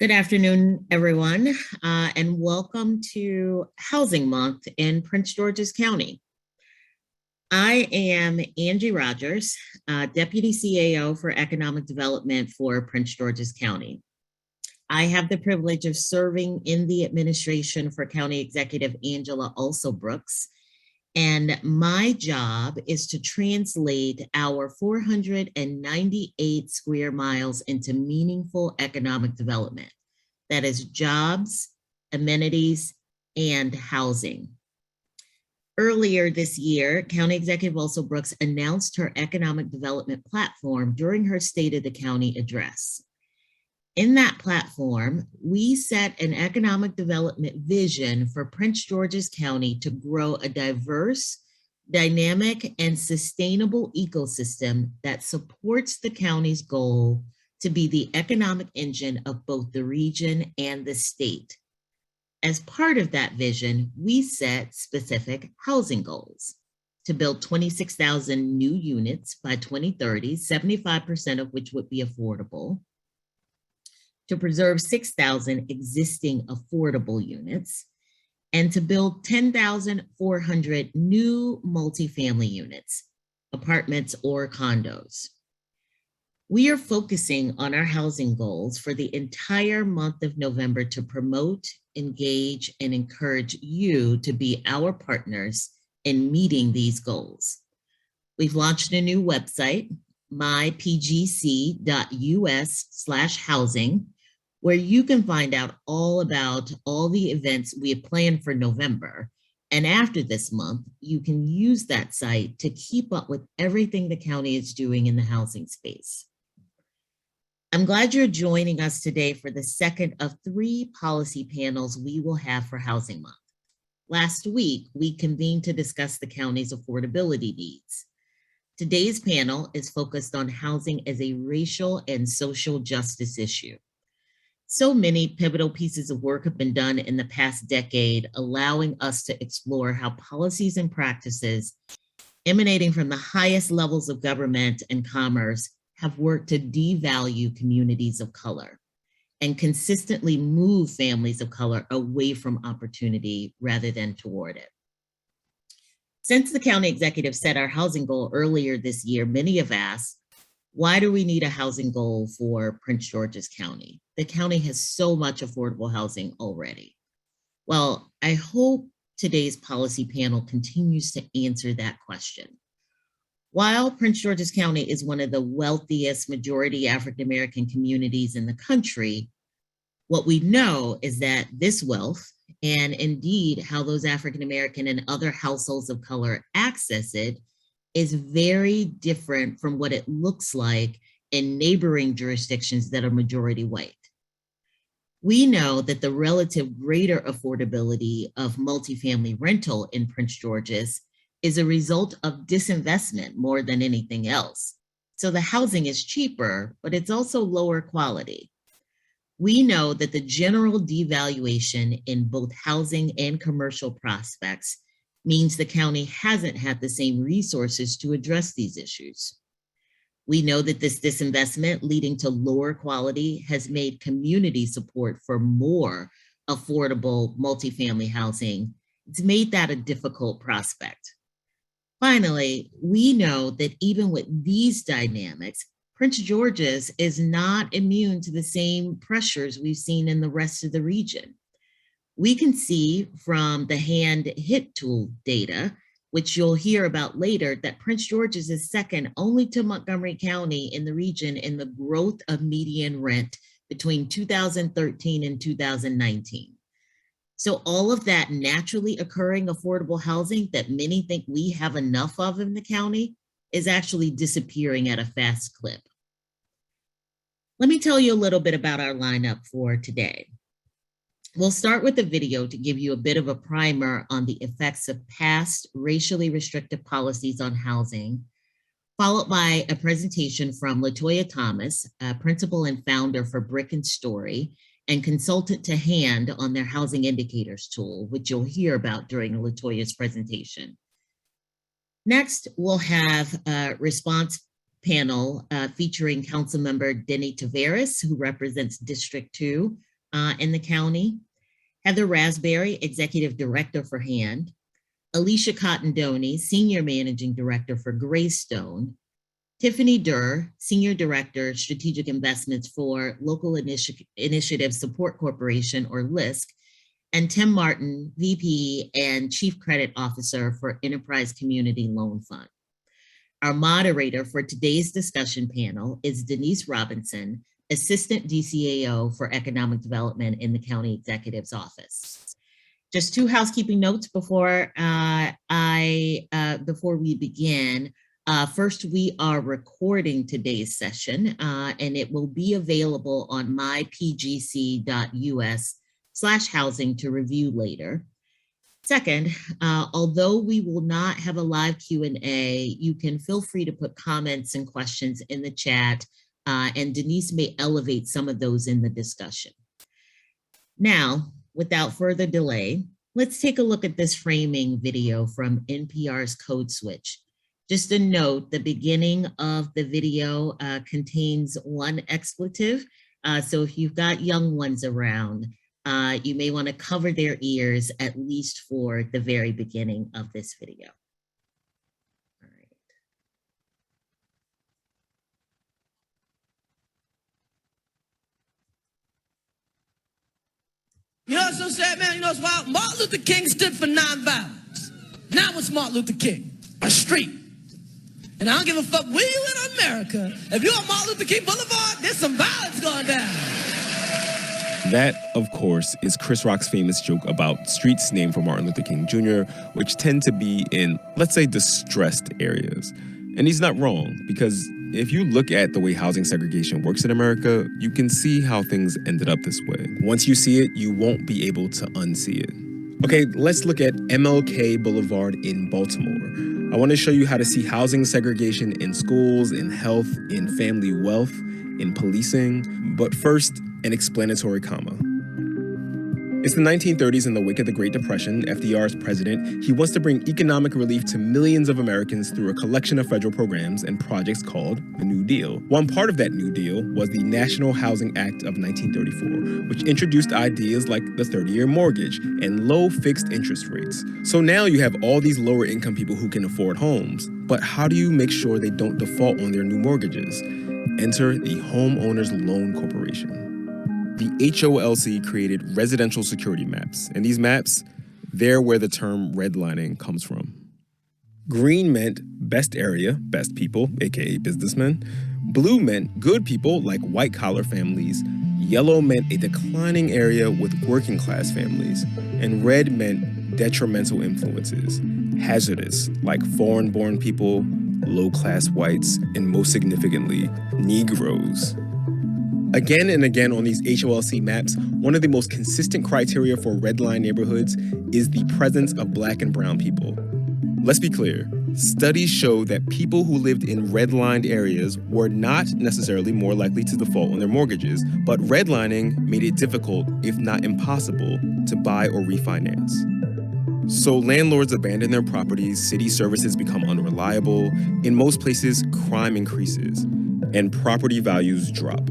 Good afternoon, everyone, and welcome to Housing Month in Prince George's County. I am Angie Rogers, Deputy CAO for Economic Development for Prince George's County. I have the privilege of serving in the administration for County Executive Angela Alsobrooks, and my job is to translate our 498 square miles into meaningful economic development. That is jobs, amenities, and housing. Earlier this year, County Executive Alsobrooks announced her economic development platform during her State of the County address. In that platform, we set an economic development vision for Prince George's County to grow a diverse, dynamic, and sustainable ecosystem that supports the county's goal to be the economic engine of both the region and the state. As part of that vision, we set specific housing goals to build 26,000 new units by 2030, 75% of which would be affordable, to preserve 6,000 existing affordable units, and to build 10,400 new multifamily units, apartments or condos. We are focusing on our housing goals for the entire month of November to promote, engage, and encourage you to be our partners in meeting these goals. We've launched a new website, mypgc.us/housing, where you can find out all about all the events we have planned for November. And after this month, you can use that site to keep up with everything the county is doing in the housing space. I'm glad you're joining us today for the second of 3 policy panels we will have for Housing Month. Last week, we convened to discuss the county's affordability needs. Today's panel is focused on housing as a racial and social justice issue. So many pivotal pieces of work have been done in the past decade, allowing us to explore how policies and practices emanating from the highest levels of government and commerce have worked to devalue communities of color and consistently move families of color away from opportunity rather than toward it. Since the county executive set our housing goal earlier this year, many have asked, why do we need a housing goal for Prince George's County? The county has so much affordable housing already. Well, I hope today's policy panel continues to answer that question. While Prince George's County is one of the wealthiest majority African-American communities in the country, what we know is that this wealth, and indeed how those African-American and other households of color access it, is very different from what it looks like in neighboring jurisdictions that are majority white. We know that the relative greater affordability of multifamily rental in Prince George's is a result of disinvestment more than anything else. So the housing is cheaper, but it's also lower quality. We know that the general devaluation in both housing and commercial prospects means the county hasn't had the same resources to address these issues. We know that this disinvestment leading to lower quality has made community support for more affordable multifamily housing. It's made that a difficult prospect. Finally, we know that even with these dynamics, Prince George's is not immune to the same pressures we've seen in the rest of the region. We can see from the hand hit tool data, which you'll hear about later, that Prince George's is second only to Montgomery County in the region in the growth of median rent between 2013 and 2019. So all of that naturally occurring affordable housing that many think we have enough of in the county is actually disappearing at a fast clip. Let me tell you a little bit about our lineup for today. We'll start with a video to give you a bit of a primer on the effects of past racially restrictive policies on housing, followed by a presentation from LaToya Thomas, principal and founder for Brick and Story, and consultant to Hand on their housing indicators tool, which you'll hear about during LaToya's presentation. Next, we'll have a response panel featuring Councilmember Denny Taveras, who represents District 2, in the county, Heather Raspberry, Executive Director for HAND, Alicia Cottondony, Senior Managing Director for Greystone, Tiffany Durr, Senior Director, Strategic Investments for Local Initiative Support Corporation, or LISC, and Tim Martin, VP and Chief Credit Officer for Enterprise Community Loan Fund. Our moderator for today's discussion panel is Denise Robinson, Assistant DCAO for Economic Development in the County Executive's Office. Just two housekeeping notes before we begin. First, we are recording today's session, and it will be available on mypgc.us/housing to review later. Second, although we will not have a live Q&A, you can feel free to put comments and questions in the chat, and Denise may elevate some of those in the discussion. Now, without further delay, let's take a look at this framing video from NPR's Code Switch. Just a note, the beginning of the video contains one expletive, so if you've got young ones around, you may want to cover their ears at least for the very beginning of this video. All right. You know what's so sad, man? You know what's wild? Martin Luther King stood for nonviolence. Now what's Martin Luther King? A street. And I don't give a fuck where you in America. If you're on Martin Luther King Boulevard, there's some violence going down. That, of course, is Chris Rock's famous joke about streets named for Martin Luther King Jr., which tend to be in, let's say, distressed areas. And he's not wrong, because if you look at the way housing segregation works in America, you can see how things ended up this way. Once you see it, you won't be able to unsee it. Okay, let's look at MLK Boulevard in Baltimore. I want to show you how to see housing segregation in schools, in health, in family wealth, in policing. But first, an explanatory comma. It's the 1930s in the wake of the Great Depression. FDR is president. He wants to bring economic relief to millions of Americans through a collection of federal programs and projects called the New Deal. One part of that New Deal was the National Housing Act of 1934, which introduced ideas like the 30-year mortgage and low fixed interest rates. So now you have all these lower income people who can afford homes. But how do you make sure they don't default on their new mortgages? Enter the Homeowners Loan Corporation. The HOLC created residential security maps, and these maps, they're where the term redlining comes from. Green meant best area, best people, aka businessmen. Blue meant good people, like white-collar families. Yellow meant a declining area with working-class families. And red meant detrimental influences, hazardous, like foreign-born people, low-class whites, and most significantly, Negroes. Again and again on these HOLC maps, one of the most consistent criteria for redline neighborhoods is the presence of Black and brown people. Let's be clear. Studies show that people who lived in redlined areas were not necessarily more likely to default on their mortgages, but redlining made it difficult, if not impossible, to buy or refinance. So landlords abandon their properties, city services become unreliable, in most places, crime increases, and property values drop.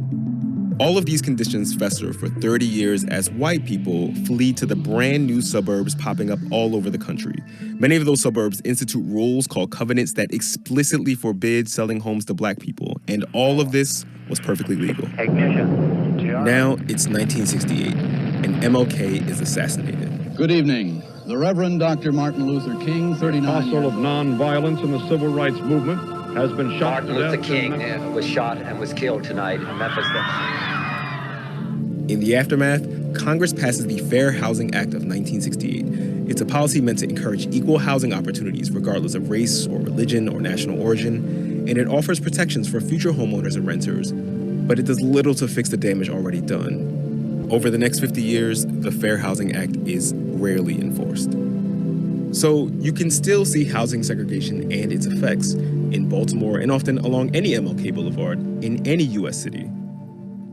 All of these conditions fester for 30 years as white people flee to the brand new suburbs popping up all over the country. Many of those suburbs institute rules called covenants that explicitly forbid selling homes to Black people, and all of this was perfectly legal. Now it's 1968, and MLK is assassinated. Good evening. The Reverend Dr. Martin Luther King, 39 apostle of nonviolence in the civil rights movement, has been shot Martin Luther King was shot and was killed tonight in Memphis. In the aftermath, Congress passes the Fair Housing Act of 1968. It's a policy meant to encourage equal housing opportunities regardless of race or religion or national origin, and it offers protections for future homeowners and renters, but it does little to fix the damage already done. Over the next 50 years, the Fair Housing Act is rarely enforced. So you can still see housing segregation and its effects in Baltimore and often along any MLK Boulevard in any U.S. city,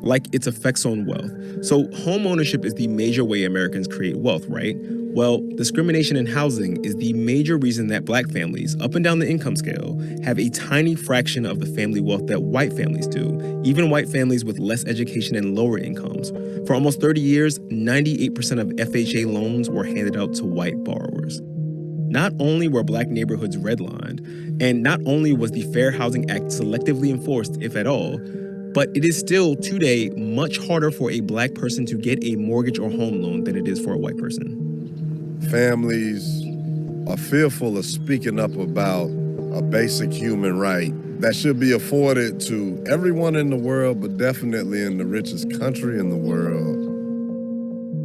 like its effects on wealth. So home ownership is the major way Americans create wealth, right? Well, discrimination in housing is the major reason that Black families up and down the income scale have a tiny fraction of the family wealth that white families do, even white families with less education and lower incomes. For almost 30 years, 98% of FHA loans were handed out to white borrowers. Not only were Black neighborhoods redlined, and not only was the Fair Housing Act selectively enforced, if at all, but it is still today much harder for a Black person to get a mortgage or home loan than it is for a white person. Families are fearful of speaking up about a basic human right that should be afforded to everyone in the world, but definitely in the richest country in the world.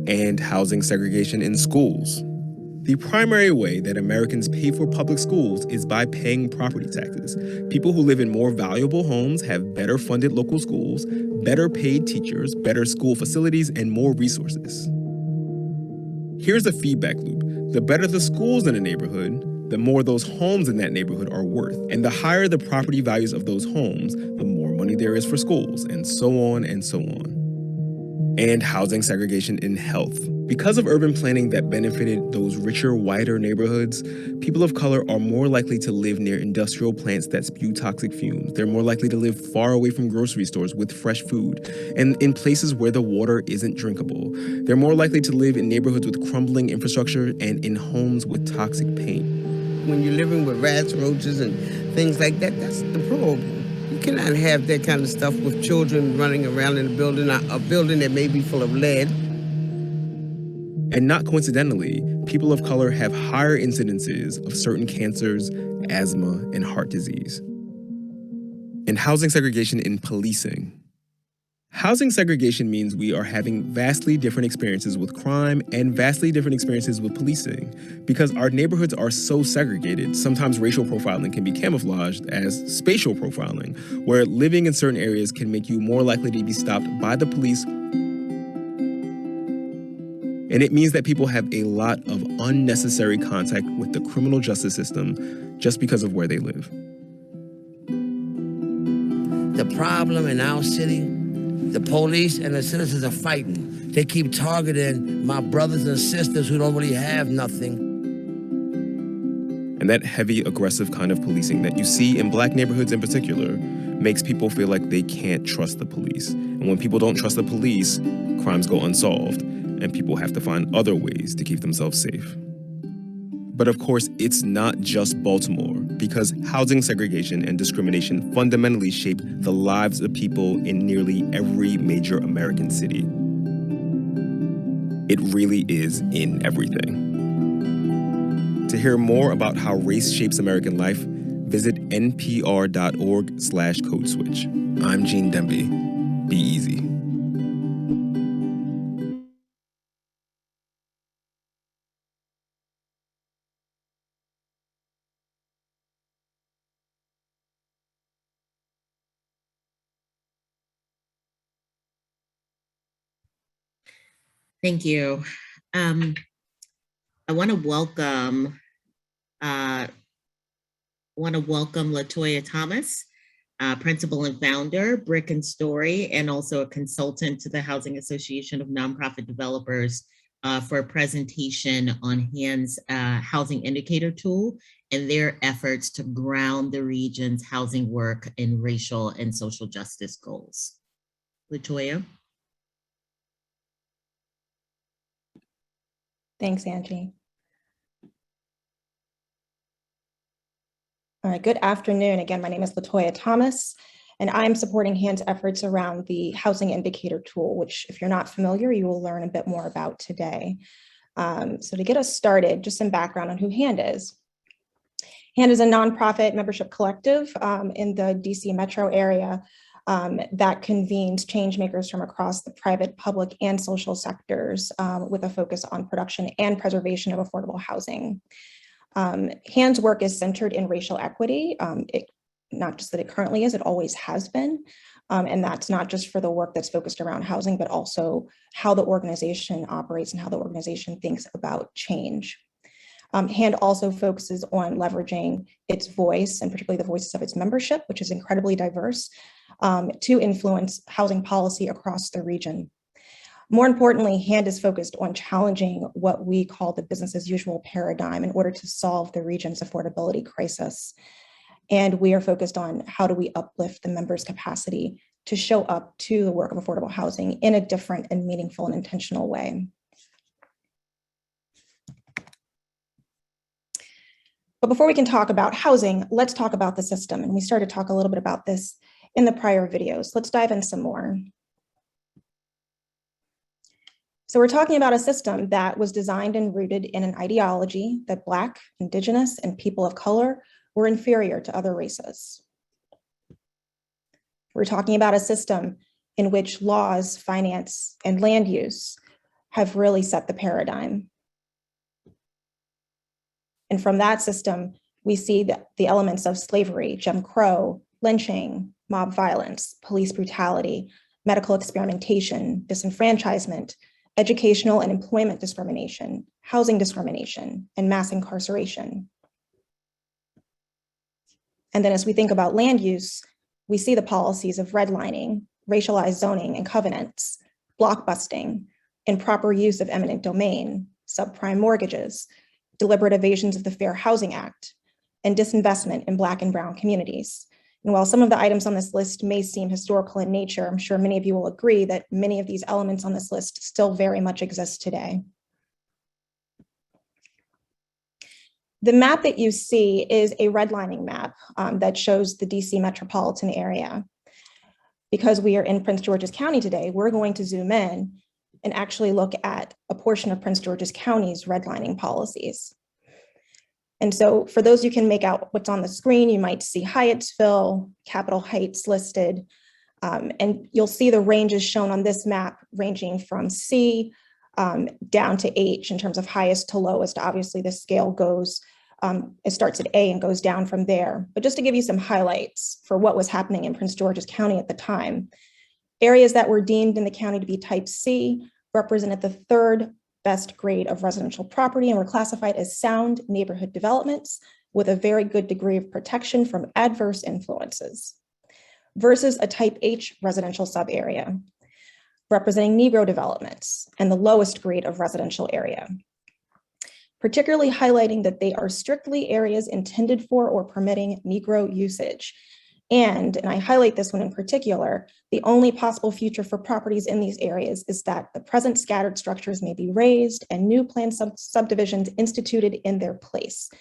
And housing segregation in schools. The primary way that Americans pay for public schools is by paying property taxes. People who live in more valuable homes have better funded local schools, better paid teachers, better school facilities, and more resources. Here's the feedback loop. The better the schools in a neighborhood, the more those homes in that neighborhood are worth. And the higher the property values of those homes, the more money there is for schools, and so on and so on. And housing segregation in health. Because of urban planning that benefited those richer, whiter neighborhoods, people of color are more likely to live near industrial plants that spew toxic fumes. They're more likely to live far away from grocery stores with fresh food, and in places where the water isn't drinkable. They're more likely to live in neighborhoods with crumbling infrastructure and in homes with toxic paint. When you're living with rats, roaches, and things like that, that's deplorable. You cannot have that kind of stuff with children running around in a building that may be full of lead. And not coincidentally, people of color have higher incidences of certain cancers, asthma, and heart disease. And housing segregation in policing. Housing segregation means we are having vastly different experiences with crime and vastly different experiences with policing. Because our neighborhoods are so segregated, sometimes racial profiling can be camouflaged as spatial profiling, where living in certain areas can make you more likely to be stopped by the police. And it means that people have a lot of unnecessary contact with the criminal justice system just because of where they live. The problem in our city, the police and the citizens are fighting. They keep targeting my brothers and sisters who don't really have nothing. And that heavy, aggressive kind of policing that you see in Black neighborhoods in particular makes people feel like they can't trust the police. And when people don't trust the police, crimes go unsolved, and people have to find other ways to keep themselves safe. But of course, it's not just Baltimore, because housing segregation and discrimination fundamentally shape the lives of people in nearly every major American city. It really is in everything. To hear more about how race shapes American life, visit npr.org/codeswitch. I'm Gene Demby. Be easy. Thank you. I want to welcome LaToya Thomas, principal and founder, Brick and Story, and also a consultant to the Housing Association of Nonprofit Developers, for a presentation on HAND's housing indicator tool and their efforts to ground the region's housing work in racial and social justice goals. LaToya. Thanks, Angie. All right, good afternoon. Again, my name is LaToya Thomas, and I'm supporting HAND's efforts around the housing indicator tool, which if you're not familiar, you will learn a bit more about today. So to get us started, just some background on who HAND is. HAND is a nonprofit membership collective in the DC metro area that convenes change makers from across the private, public, and social sectors with a focus on production and preservation of affordable housing. HAND's work is centered in racial equity. Not just that it currently is, it always has been. And that's not just for the work that's focused around housing, but also how the organization operates and how the organization thinks about change. HAND also focuses on leveraging its voice, and particularly the voices of its membership, which is incredibly diverse, to influence housing policy across the region. More importantly, HAND is focused on challenging what we call the business as usual paradigm in order to solve the region's affordability crisis. And we are focused on how do we uplift the members' capacity to show up to the work of affordable housing in a different and meaningful and intentional way. But before we can talk about housing, let's talk about the system. And we started to talk a little bit about this in the prior videos. Let's dive in some more. So we're talking about a system that was designed and rooted in an ideology that Black, Indigenous, and people of color were inferior to other races. We're talking about a system in which laws, finance, and land use have really set the paradigm. And from that system, we see the elements of slavery, Jim Crow, lynching, mob violence, police brutality, medical experimentation, disenfranchisement, educational and employment discrimination, housing discrimination, and mass incarceration. And then as we think about land use, we see the policies of redlining, racialized zoning and covenants, block busting, improper use of eminent domain, subprime mortgages, deliberate evasions of the Fair Housing Act, and disinvestment in Black and Brown communities. And while some of the items on this list may seem historical in nature, I'm sure many of you will agree that many of these elements on this list still very much exist today. The map that you see is a redlining map that shows the DC metropolitan area. Because we are in Prince George's County today, we're going to zoom in and actually look at a portion of Prince George's County's redlining policies. And so for those who can make out what's on the screen, you might see Hyattsville, Capitol Heights listed, and you'll see the ranges shown on this map ranging from C down to H in terms of highest to lowest. Obviously, the scale goes, it starts at A and goes down from there. But just to give you some highlights for what was happening in Prince George's County at the time, areas that were deemed in the county to be type C represented the third best grade of residential property and were classified as sound neighborhood developments with a very good degree of protection from adverse influences, versus a type H residential sub-area, representing Negro developments and the lowest grade of residential area, particularly highlighting that they are strictly areas intended for or permitting Negro usage. And I highlight this one in particular, the only possible future for properties in these areas is that the present scattered structures may be raised and new planned subdivisions instituted in their place,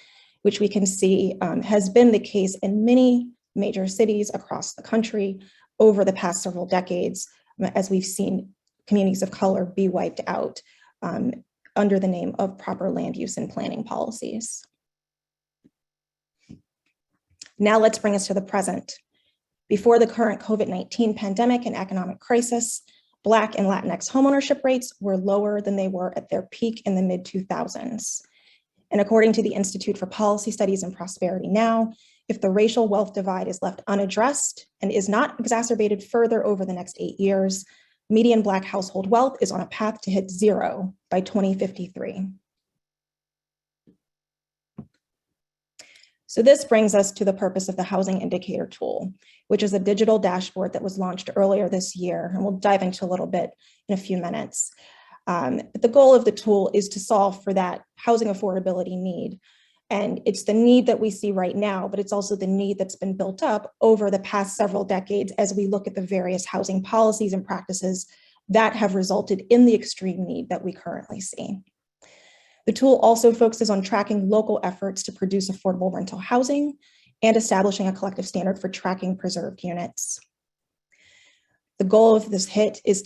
which we can see has been the case in many major cities across the country over the past several decades, as we've seen communities of color be wiped out under the name of proper land use and planning policies. Now let's bring us to the present. Before the current COVID-19 pandemic and economic crisis, Black and Latinx homeownership rates were lower than they were at their peak in the mid-2000s. And according to the Institute for Policy Studies and Prosperity Now, if the racial wealth divide is left unaddressed and is not exacerbated further over the next 8 years, median Black household wealth is on a path to hit zero by 2053. So this brings us to the purpose of the Housing Indicator Tool, which is a digital dashboard that was launched earlier this year, and we'll dive into a little bit in a few minutes. But the goal of the tool is to solve for that housing affordability need. And it's the need that we see right now, but it's also the need that's been built up over the past several decades as we look at the various housing policies and practices that have resulted in the extreme need that we currently see. The tool also focuses on tracking local efforts to produce affordable rental housing and establishing a collective standard for tracking preserved units. The goal of this HIT is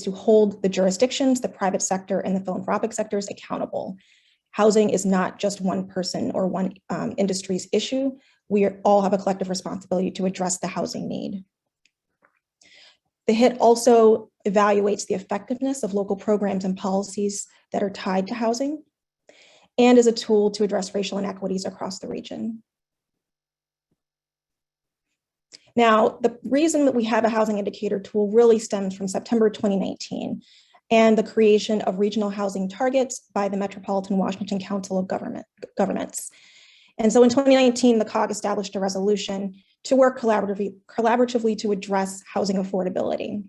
to hold the jurisdictions, the private sector, and the philanthropic sectors accountable. Housing is not just one person or one industry's issue. We all have a collective responsibility to address the housing need. The HIT also evaluates the effectiveness of local programs and policies that are tied to housing, and is a tool to address racial inequities across the region. Now, the reason that we have a housing indicator tool really stems from September 2019 and the creation of regional housing targets by the Metropolitan Washington Council of Governments. And so in 2019, the COG established a resolution to work collaboratively to address housing affordability.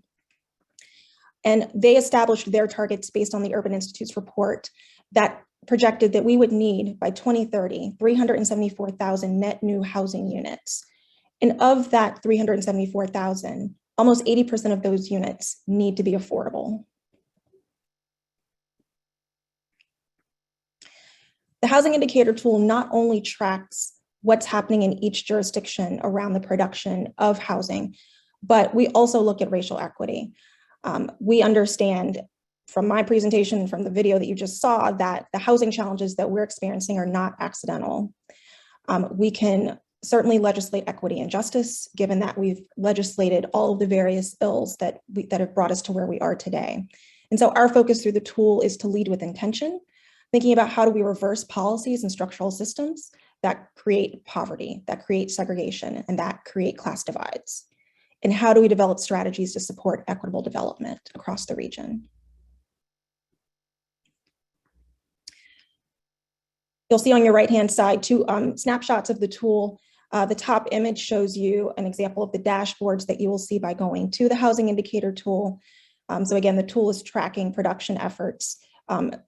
And they established their targets based on the Urban Institute's report that projected that we would need by 2030, 374,000 net new housing units. And of that 374,000, almost 80% of those units need to be affordable. The housing indicator tool not only tracks what's happening in each jurisdiction around the production of housing, but we also look at racial equity. We understand from my presentation and from the video that you just saw that the housing challenges that we're experiencing are not accidental. We can certainly legislate equity and justice, given that we've legislated all of the various ills that have brought us to where we are today. And so our focus through the tool is to lead with intention, thinking about how do we reverse policies and structural systems that create poverty, that create segregation, and that create class divides. And how do we develop strategies to support equitable development across the region? You'll see on your right-hand side two snapshots of the tool. The top image shows you an example of the dashboards that you will see by going to the housing indicator tool. So again, the tool is tracking production efforts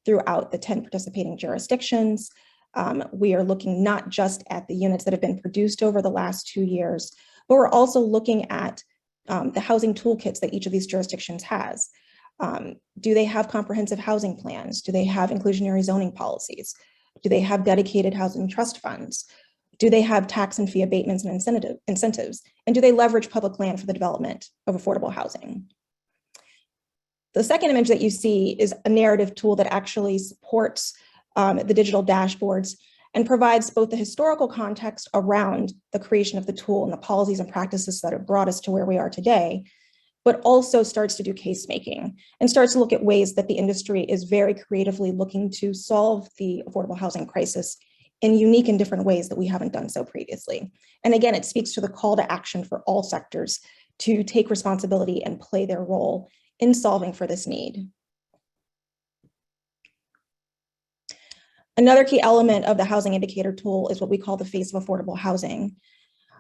throughout the 10 participating jurisdictions. We are looking not just at the units that have been produced over the last 2 years, but we're also looking at the housing toolkits that each of these jurisdictions has. Do they have comprehensive housing plans? Do they have inclusionary zoning policies? Do they have dedicated housing trust funds? Do they have tax and fee abatements and incentives? And do they leverage public land for the development of affordable housing? The second image that you see is a narrative tool that actually supports the digital dashboards and provides both the historical context around the creation of the tool and the policies and practices that have brought us to where we are today, but also starts to do case making and starts to look at ways that the industry is very creatively looking to solve the affordable housing crisis in unique and different ways that we haven't done so previously. And again, it speaks to the call to action for all sectors to take responsibility and play their role in solving for this need. Another key element of the housing indicator tool is what we call the face of affordable housing.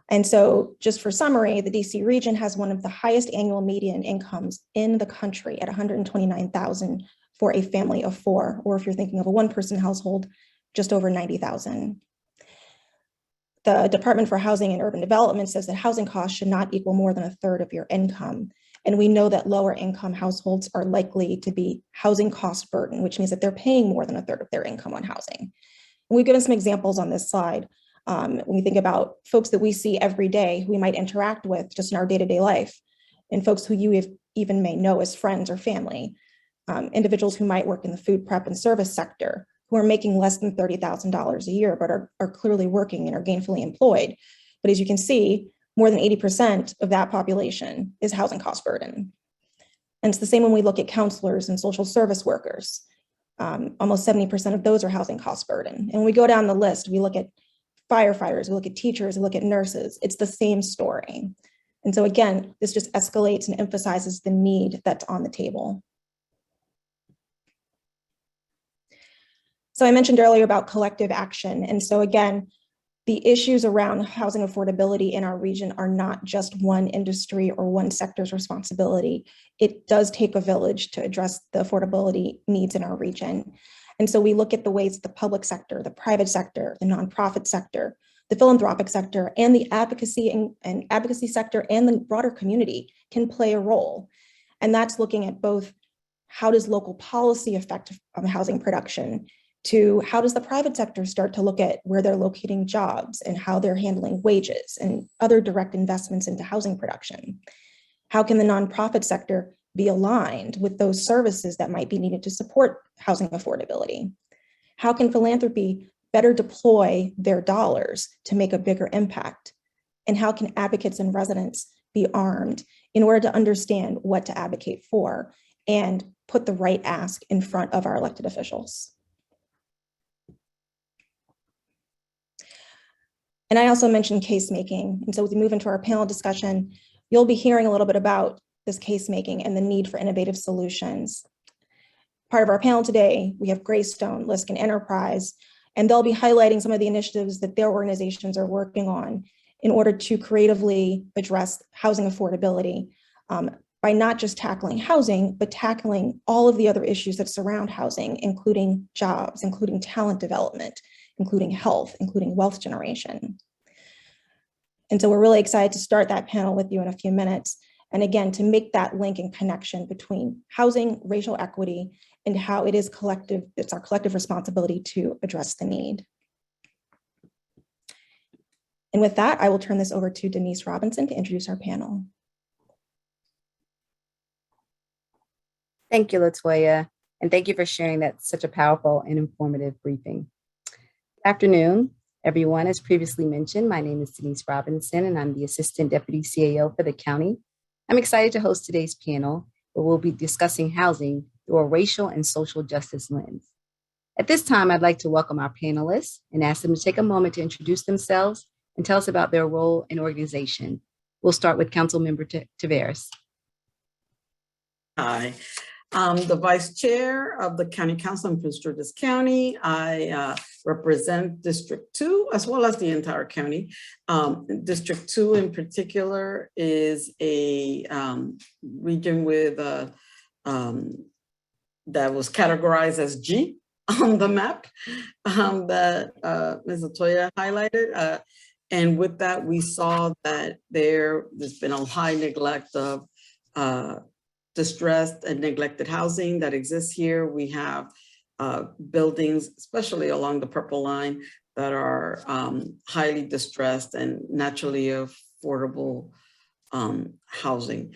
And so just for summary, the DC region has one of the highest annual median incomes in the country at $129,000 for a family of 4, or if you're thinking of a one-person household, just over $90,000. The Department for Housing and Urban Development says that housing costs should not equal more than a third of your income. And we know that lower income households are likely to be housing cost burden, which means that they're paying more than a third of their income on housing. And we've given some examples on this slide. When we think about folks that we see every day, who we might interact with just in our day-to-day life, and folks who you even may know as friends or family, individuals who might work in the food prep and service sector, who are making less than $30,000 a year, but are clearly working and are gainfully employed. But as you can see, more than 80% of that population is housing cost burden. And it's the same when we look at counselors and social service workers. Almost 70% of those are housing cost burden. And when we go down the list, we look at firefighters, we look at teachers, we look at nurses, it's the same story. And so again, this just escalates and emphasizes the need that's on the table. So I mentioned earlier about collective action. And so again, the issues around housing affordability in our region are not just one industry or one sector's responsibility. It does take a village to address the affordability needs in our region. And so we look at the ways the public sector, the private sector, the nonprofit sector, the philanthropic sector, and the advocacy sector and the broader community can play a role. And that's looking at both how does local policy affect housing production, to how does the private sector start to look at where they're locating jobs and how they're handling wages and other direct investments into housing production. How can the nonprofit sector be aligned with those services that might be needed to support housing affordability? How can philanthropy better deploy their dollars to make a bigger impact? And how can advocates and residents be armed in order to understand what to advocate for and put the right ask in front of our elected officials? And I also mentioned case making. And so as we move into our panel discussion, you'll be hearing a little bit about this case making and the need for innovative solutions. Part of our panel today, we have Greystone, Lisk, and Enterprise, and they'll be highlighting some of the initiatives that their organizations are working on in order to creatively address housing affordability by by not just tackling housing, but tackling all of the other issues that surround housing, including jobs, including talent development, including health, including wealth generation. And so we're really excited to start that panel with you in a few minutes. And again, to make that link and connection between housing, racial equity, and how it is collective, it's our collective responsibility to address the need. And with that, I will turn this over to Denise Robinson to introduce our panel. Thank you, LaToya, and thank you for sharing that such a powerful and informative briefing. Good afternoon, everyone. As previously mentioned, my name is Denise Robinson, and I'm the Assistant Deputy CAO for the county. I'm excited to host today's panel, where we'll be discussing housing through a racial and social justice lens. At this time, I'd like to welcome our panelists and ask them to take a moment to introduce themselves and tell us about their role and organization. We'll start with Councilmember Taveras. Hi, I'm the Vice Chair of the County Council in Prince George's County. I represent District 2 as well as the entire county. District 2 in particular is a region with that was categorized as G on the map that Ms. LaToya highlighted. And with that, we saw that there's been a high neglect of distressed and neglected housing that exists here. We have buildings, especially along the Purple Line, that are highly distressed and naturally affordable housing.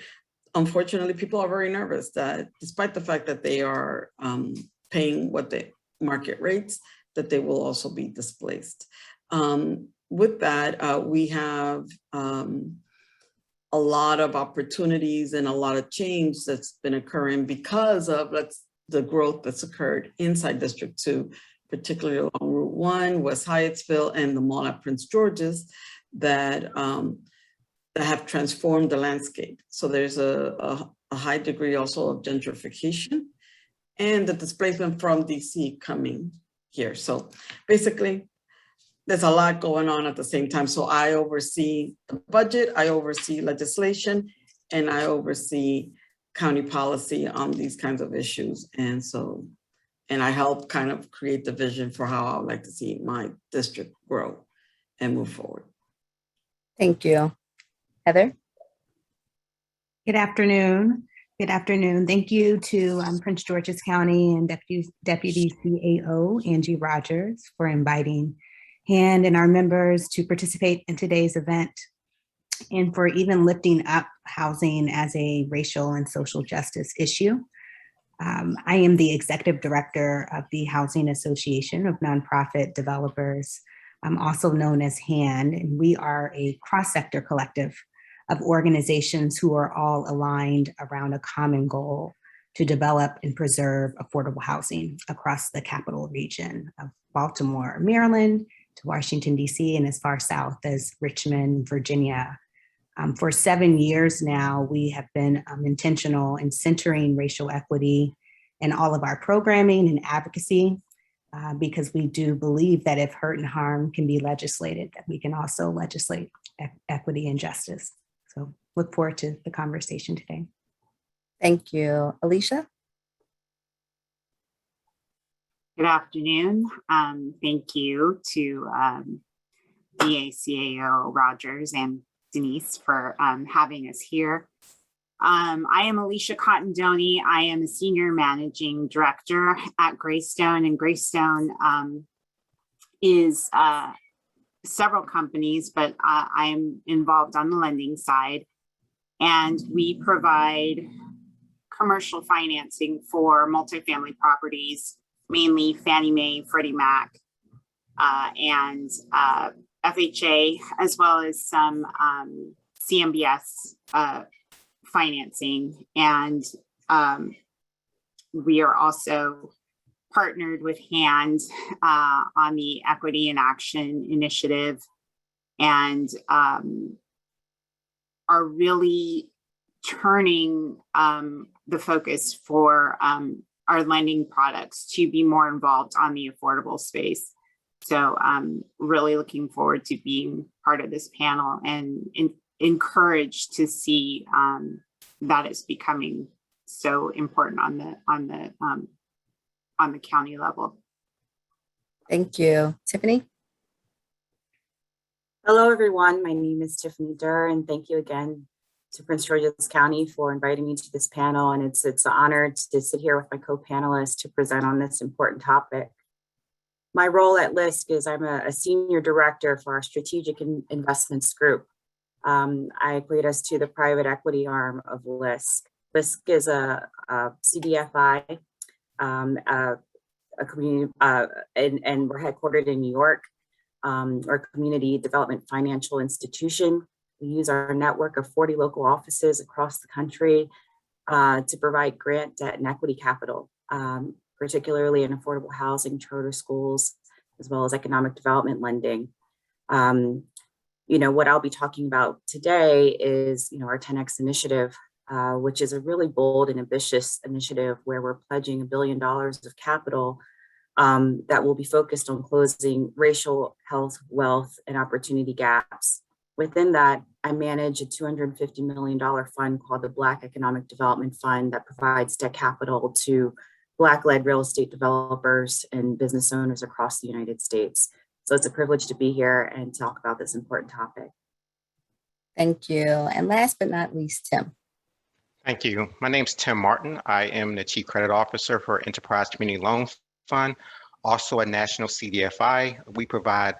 Unfortunately, people are very nervous that despite the fact that they are paying what the market rates, that they will also be displaced. With that, we have a lot of opportunities and a lot of change that's been occurring because of the growth that's occurred inside District 2, particularly along Route 1, West Hyattsville, and the mall at Prince George's that have transformed the landscape. So there's a high degree also of gentrification and the displacement from DC coming here. So basically, there's a lot going on at the same time. So I oversee the budget, I oversee legislation, and I oversee county policy on these kinds of issues. And I help kind of create the vision for how I would like to see my district grow and move forward. Thank you. Heather? Good afternoon. Good afternoon. Thank you to Prince George's County and Deputy CAO Angie Rogers for inviting HAND and our members to participate in today's event and for even lifting up housing as a racial and social justice issue. I am the executive director of the Housing Association of Nonprofit Developers, also known as HAND, and we are a cross-sector collective of organizations who are all aligned around a common goal to develop and preserve affordable housing across the capital region of Baltimore, Maryland, to Washington, DC, and as far south as Richmond, Virginia. For 7 years now, we have been intentional in centering racial equity in all of our programming and advocacy, because we do believe that if hurt and harm can be legislated, that we can also legislate equity and justice. So look forward to the conversation today. Thank you. Alicia? Good afternoon. Thank you to DACAO Rogers and Denise for having us here. I am Alicia Cottondony. I am a Senior Managing Director at Greystone, and Greystone is several companies, but I'm involved on the lending side, and we provide commercial financing for multifamily properties, mainly Fannie Mae, Freddie Mac, and FHA, as well as some CMBS financing. And we are also partnered with HAND on the Equity in Action initiative, and are really turning the focus for our lending products to be more involved on the affordable space. So I'm really looking forward to being part of this panel and encouraged to see that is becoming so important on the county level. Thank you. Tiffany? Hello, everyone. My name is Tiffany Durr, and thank you again to Prince George's County for inviting me to this panel. And it's an honor to sit here with my co-panelists to present on this important topic. My role at LISC is I'm a senior director for our strategic investments group. I equate us to the private equity arm of LISC. LISC is a CDFI, a community, and we're headquartered in New York. Or community development financial institution. We use our network of 40 local offices across the country to provide grant, debt, and equity capital, particularly in affordable housing, charter schools, as well as economic development lending. What I'll be talking about today is, our 10X initiative, which is a really bold and ambitious initiative where we're pledging $1 billion of capital that will be focused on closing racial, health, wealth, and opportunity gaps. Within that, I manage a $250 million fund called the Black Economic Development Fund that provides debt capital to Black-led real estate developers and business owners across the United States. So it's a privilege to be here and talk about this important topic. Thank you. And last but not least, Tim. Thank you. My name's Tim Martin. I am the Chief Credit Officer for Enterprise Community Loan Fund, also a national CDFI. We provide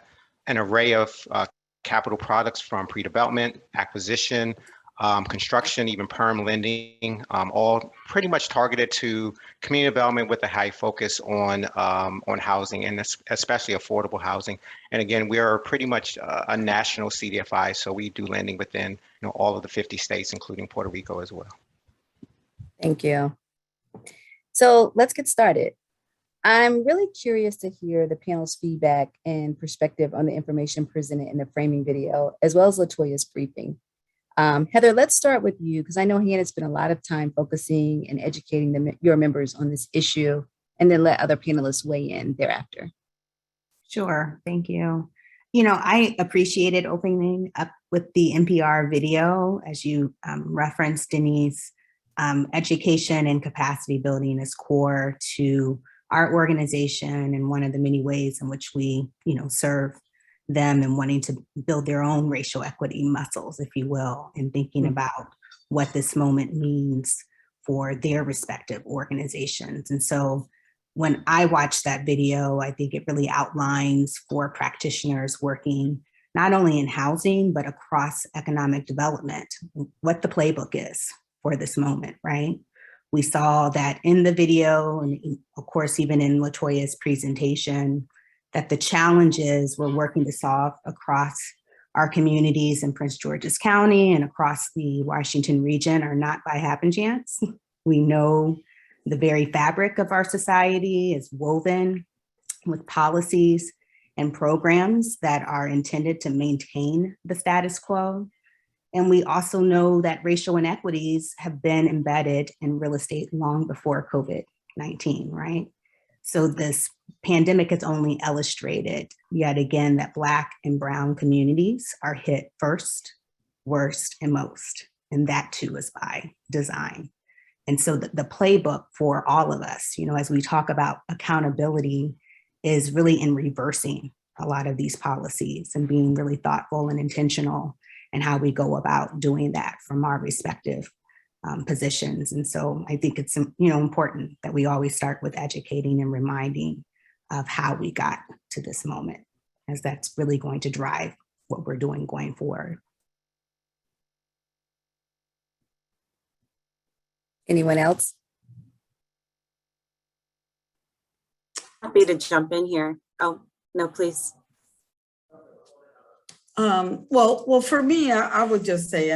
an array of capital products from pre-development, acquisition, construction, even perm lending, all pretty much targeted to community development with a high focus on housing and especially affordable housing. And again, we are pretty much a national CDFI, so we do lending within all of the 50 states, including Puerto Rico as well. Thank you. So let's get started. I'm really curious to hear the panel's feedback and perspective on the information presented in the framing video, as well as LaToya's briefing. Heather, let's start with you, because I know Hannah spent a lot of time focusing and educating your members on this issue, and then let other panelists weigh in thereafter. Sure, thank you. I appreciated opening up with the NPR video, as you referenced, Denise. Education and capacity building is core to our organization and one of the many ways in which we, serve them and wanting to build their own racial equity muscles, if you will, and thinking about what this moment means for their respective organizations. And so when I watched that video, I think it really outlines for practitioners working not only in housing, but across economic development, what the playbook is for this moment, right? We saw that in the video, and of course, even in LaToya's presentation, that the challenges we're working to solve across our communities in Prince George's County and across the Washington region are not by happenstance. We know the very fabric of our society is woven with policies and programs that are intended to maintain the status quo. And we also know that racial inequities have been embedded in real estate long before COVID-19, right? So this pandemic has only illustrated yet again that Black and Brown communities are hit first, worst, and most. And that too is by design. And so the playbook for all of us, as we talk about accountability, is really in reversing a lot of these policies and being really thoughtful and intentional and how we go about doing that from our respective positions. And so I think it's important that we always start with educating and reminding of how we got to this moment, as that's really going to drive what we're doing going forward. Anyone else? Happy to jump in here. Oh, no, please. Well, for me, I would just say,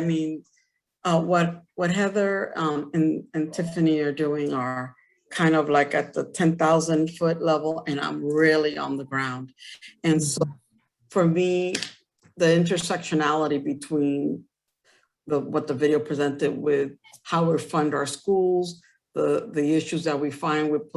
what Heather and Tiffany are doing are kind of like at the 10,000 foot level, and I'm really on the ground. And so for me, the intersectionality between what the video presented with how we fund our schools, the issues that we find with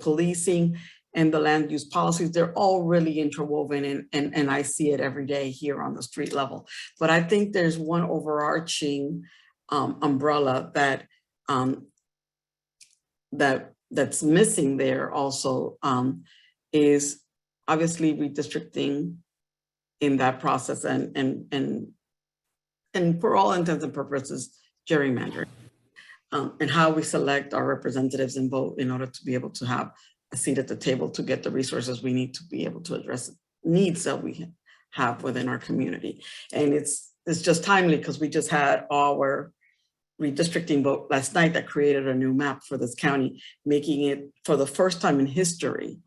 policing, and the land use policies, they're all really interwoven, and I see it every day here on the street level. But I think there's one overarching umbrella that's missing there also is obviously redistricting in that process and for all intents and purposes, gerrymandering, and how we select our representatives and vote in order to be able to have a seat at the table to get the resources we need to be able to address needs that we have within our community. And it's just timely because we just had our redistricting vote last night that created a new map for this county, making it for the first time in history,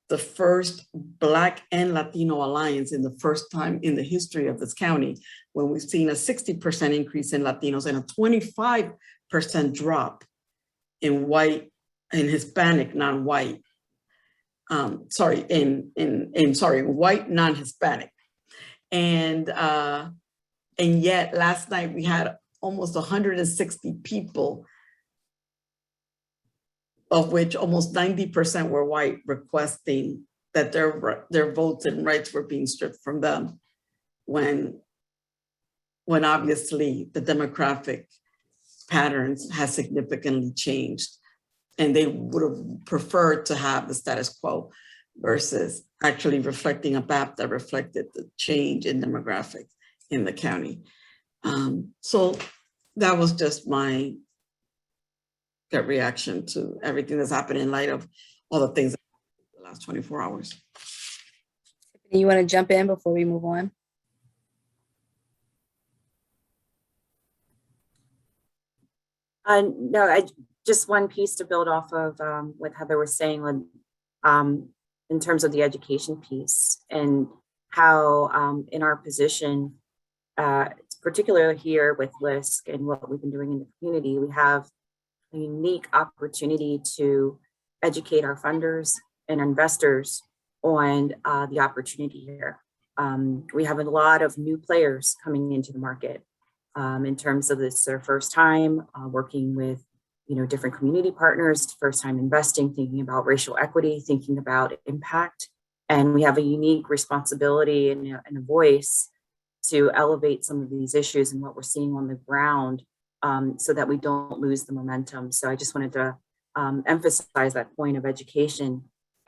the first Black and Latino alliance in the first time in the history of this county, when we've seen a 60% increase in Latinos and a 25% drop in white and Hispanic non-white. White non-Hispanic. And yet last night we had almost 160 people, of which almost 90% were white, requesting that their votes and rights were being stripped from them when obviously the demographic patterns has significantly changed. And they would have preferred to have the status quo versus actually reflecting a map that reflected the change in demographics in the county. So that was just my gut reaction to everything that's happened in light of all the things in the last 24 hours. You want to jump in before we move on? No, just one piece to build off of what Heather was saying in terms of the education piece and how in our position, particularly here with LISC and what we've been doing in the community, we have a unique opportunity to educate our funders and investors on the opportunity here. We have a lot of new players coming into the market in terms of this their first time working with different community partners, first time investing, thinking about racial equity, thinking about impact. And we have a unique responsibility and a voice to elevate some of these issues and what we're seeing on the ground so that we don't lose the momentum. So I just wanted to emphasize that point of education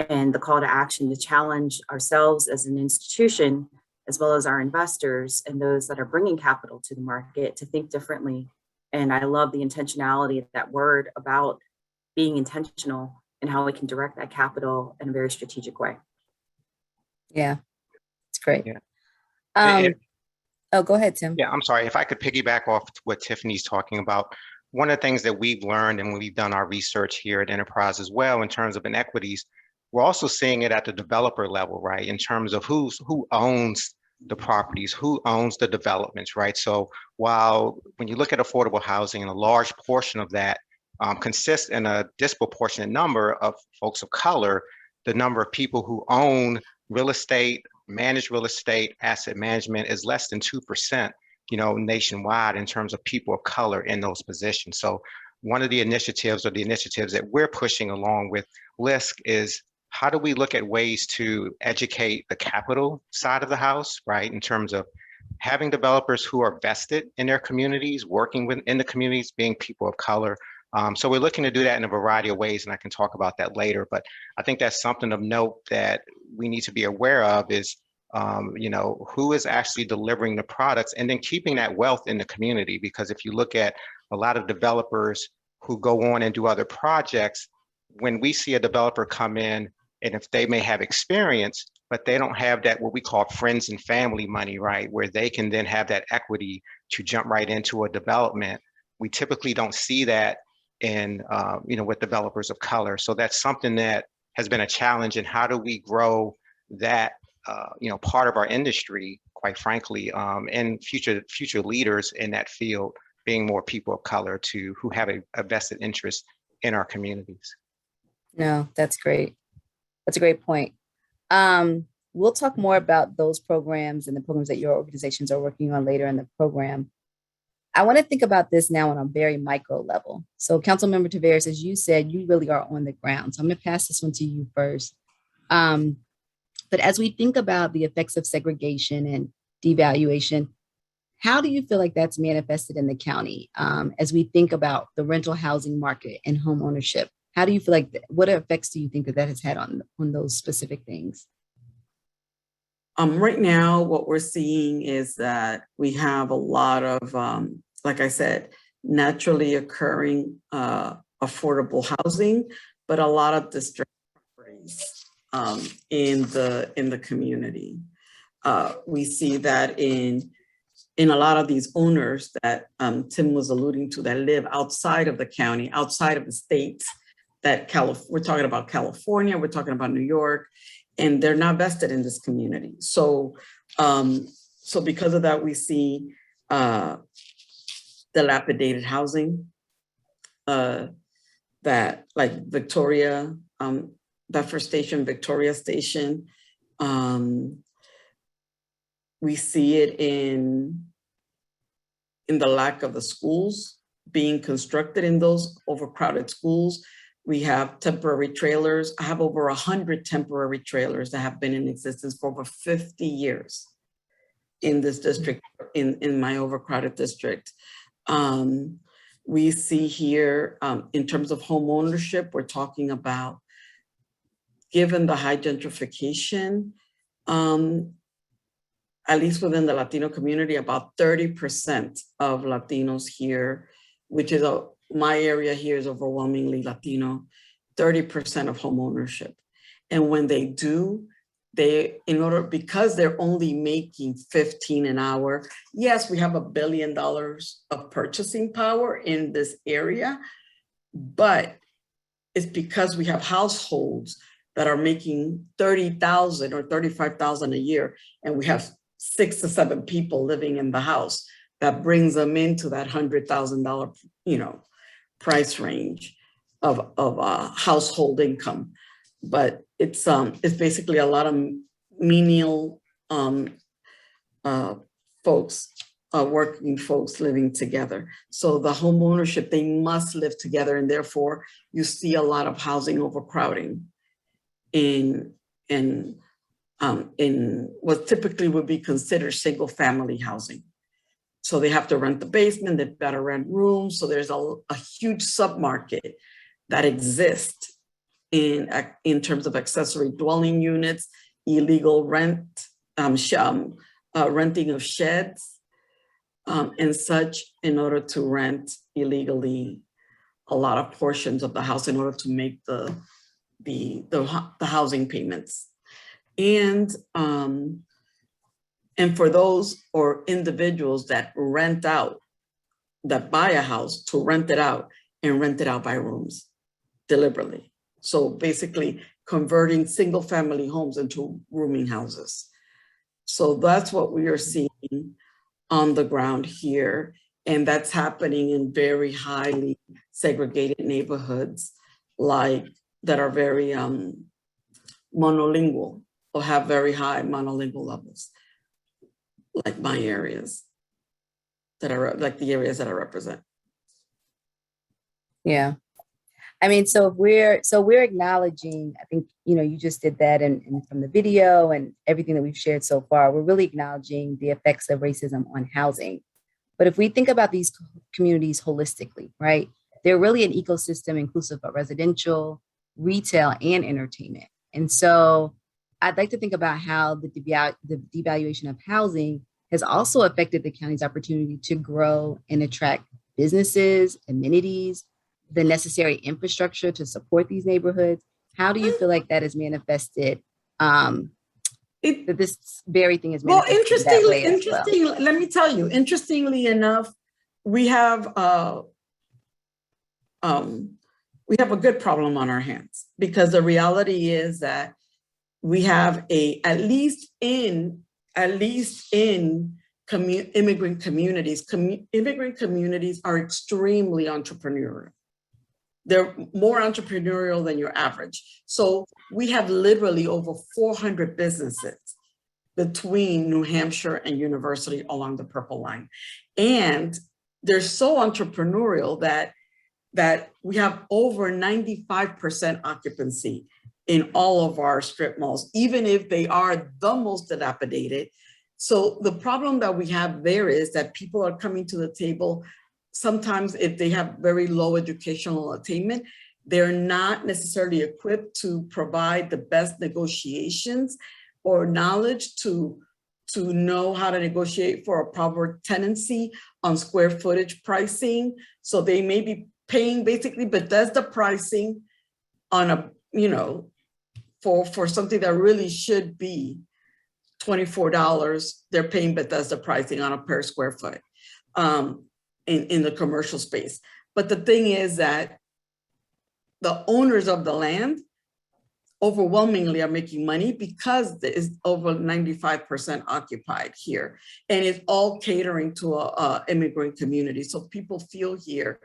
and the call to action to challenge ourselves as an institution, as well as our investors and those that are bringing capital to the market to think differently. And I love the intentionality of that word about being intentional and how we can direct that capital in a very strategic way. Yeah, it's great. Yeah. Oh, go ahead, Tim. Yeah, I'm sorry. If I could piggyback off what Tiffany's talking about, one of the things that we've learned and we've done our research here at Enterprise as well in terms of inequities, we're also seeing it at the developer level, right? In terms of who owns the properties, who owns the developments, right? So while when you look at affordable housing, and a large portion of that consists in a disproportionate number of folks of color, the number of people who own real estate, manage real estate, asset management is less than 2%, nationwide in terms of people of color in those positions. So one of the initiatives that we're pushing along with LISC is how do we look at ways to educate the capital side of the house, right? In terms of having developers who are vested in their communities, working within the communities, being people of color. So we're looking to do that in a variety of ways, and I can talk about that later. But I think that's something of note that we need to be aware of is, who is actually delivering the products and then keeping that wealth in the community. Because if you look at a lot of developers who go on and do other projects, when we see a developer come in, and if they may have experience, but they don't have that, what we call friends and family money, right? Where they can then have that equity to jump right into a development. We typically don't see that in, with developers of color. So that's something that has been a challenge. And how do we grow that, part of our industry, quite frankly, and future leaders in that field being more people of color who have a vested interest in our communities. No, that's great. That's a great point. We'll talk more about those programs and the programs that your organizations are working on later in the program. I want to think about this now on a very micro level. So Councilmember Taveras, as you said, you really are on the ground. So I'm going to pass this one to you first. But as we think about the effects of segregation and devaluation, How do you feel like that's manifested in the county as we think about the rental housing market and home ownership? How do you feel like, what effects do you think that that has had on those specific things? Right now, what we're seeing is that we have a lot of, like I said, naturally occurring affordable housing, but a lot of distressed properties in the community. We see that in a lot of these owners that Tim was alluding to that live outside of the county, outside of the states, that we're talking about California, we're talking about New York, and they're not vested in this community. So, so because of that, we see dilapidated housing that like Victoria, Bedford Station, Victoria Station. We see it in the lack of the schools being constructed in those overcrowded schools. We have temporary trailers. I have over 100 temporary trailers that have been in existence for over 50 years in this district, in my overcrowded district. We see here, in terms of home ownership, we're talking about, given the high gentrification, at least within the Latino community, about 30% of Latinos here, which is my area here is overwhelmingly Latino, 30% of home ownership. And when they do, because they're only making $15 an hour, yes, we have $1 billion of purchasing power in this area, but it's because we have households that are making $30,000 or $35,000 a year, and we have 6 to 7 people living in the house. That brings them into that $100,000, price range of household income. But it's basically a lot of menial folks, working folks living together. So the home ownership, they must live together, and therefore you see a lot of housing overcrowding in what typically would be considered single family housing. So they have to rent the basement, they've got to rent rooms. So there's a huge submarket that exists in terms of accessory dwelling units, illegal rent, renting of sheds and such, in order to rent illegally a lot of portions of the house in order to make the housing payments. And for those or individuals that rent out, that buy a house to rent it out and rent it out by rooms deliberately. So basically converting single family homes into rooming houses. So that's what we are seeing on the ground here. And that's happening in very highly segregated neighborhoods, like that are very monolingual or have very high monolingual levels, like my areas that are like the areas that I represent. Yeah. I mean, so we're acknowledging, I think, you just did that, and from the video and everything that we've shared so far, we're really acknowledging the effects of racism on housing. But if we think about these communities holistically, right, they're really an ecosystem inclusive of residential, retail, and entertainment. And so I'd like to think about how the devaluation of housing has also affected the county's opportunity to grow and attract businesses, amenities, the necessary infrastructure to support these neighborhoods. How do you feel like that is manifested? That this very thing is manifested that way as well? Let me tell you, interestingly enough, we have a good problem on our hands, because the reality is that we have at least in immigrant communities, immigrant communities are extremely entrepreneurial. They're more entrepreneurial than your average. So we have literally over 400 businesses between New Hampshire and University along the Purple Line. And they're so entrepreneurial that we have over 95% occupancy in all of our strip malls, even if they are the most dilapidated. So the problem that we have there is that people are coming to the table. Sometimes if they have very low educational attainment, they're not necessarily equipped to provide the best negotiations or knowledge to know how to negotiate for a proper tenancy on square footage pricing. So they may be paying basically Bethesda pricing on a, for something that really should be $24, they're paying Bethesda pricing on a per square foot in the commercial space. But the thing is that the owners of the land overwhelmingly are making money because it's over 95% occupied here. And it's all catering to a immigrant community. So people feel here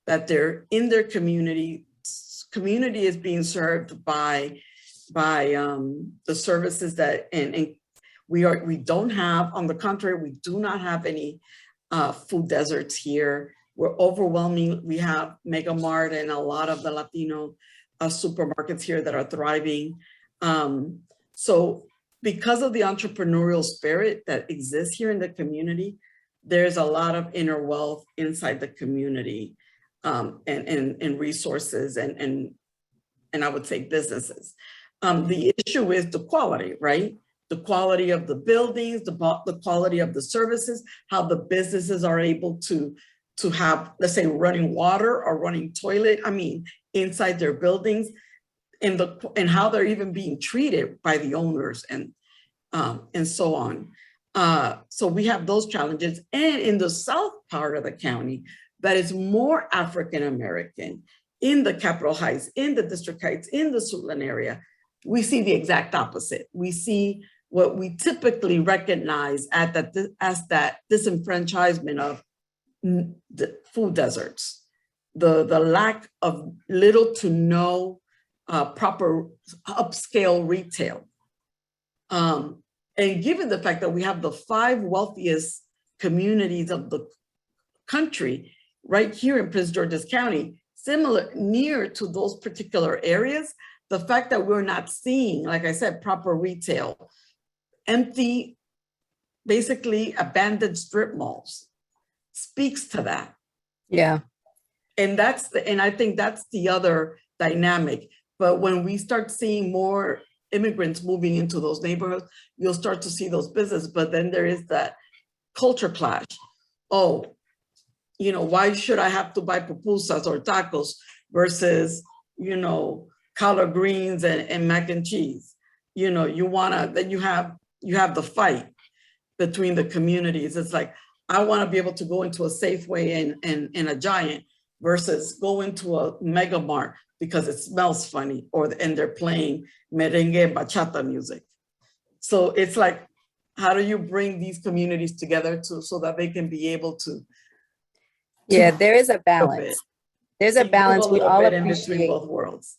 that they're in their community is being served by the services that, and we don't have, on the contrary, we do not have any food deserts here. We're overwhelming. We have Mega Mart and a lot of the Latino supermarkets here that are thriving. So because of the entrepreneurial spirit that exists here in the community, there's a lot of inner wealth inside the community and resources and I would say businesses. The issue is the quality, right? The quality of the buildings, the quality of the services, how the businesses are able to have, let's say, running water or running toilet, inside their buildings, and how they're even being treated by the owners and so on. So we have those challenges. And in the south part of the county, that is more African-American, in the Capitol Heights, in the District Heights, in the Suitland area, we see the exact opposite. We see what we typically recognize as that disenfranchisement of the food deserts, the lack of little to no proper upscale retail. And given the fact that we have the 5 wealthiest communities of the country right here in Prince George's County, near to those particular areas, the fact that we're not seeing, like I said, proper retail, empty, basically abandoned strip malls speaks to that. Yeah. And I think that's the other dynamic. But when we start seeing more immigrants moving into those neighborhoods, you'll start to see those businesses. But then there is that culture clash. Oh, why should I have to buy pupusas or tacos versus, collard greens and mac and cheese? Then you have the fight between the communities. It's like, I want to be able to go into a Safeway and a Giant versus go into a Mega Mart because it smells funny, and they're playing merengue bachata music. So it's like, how do you bring these communities together so that they can be able to? Yeah, there is a balance. There's a balance. We all appreciate both worlds.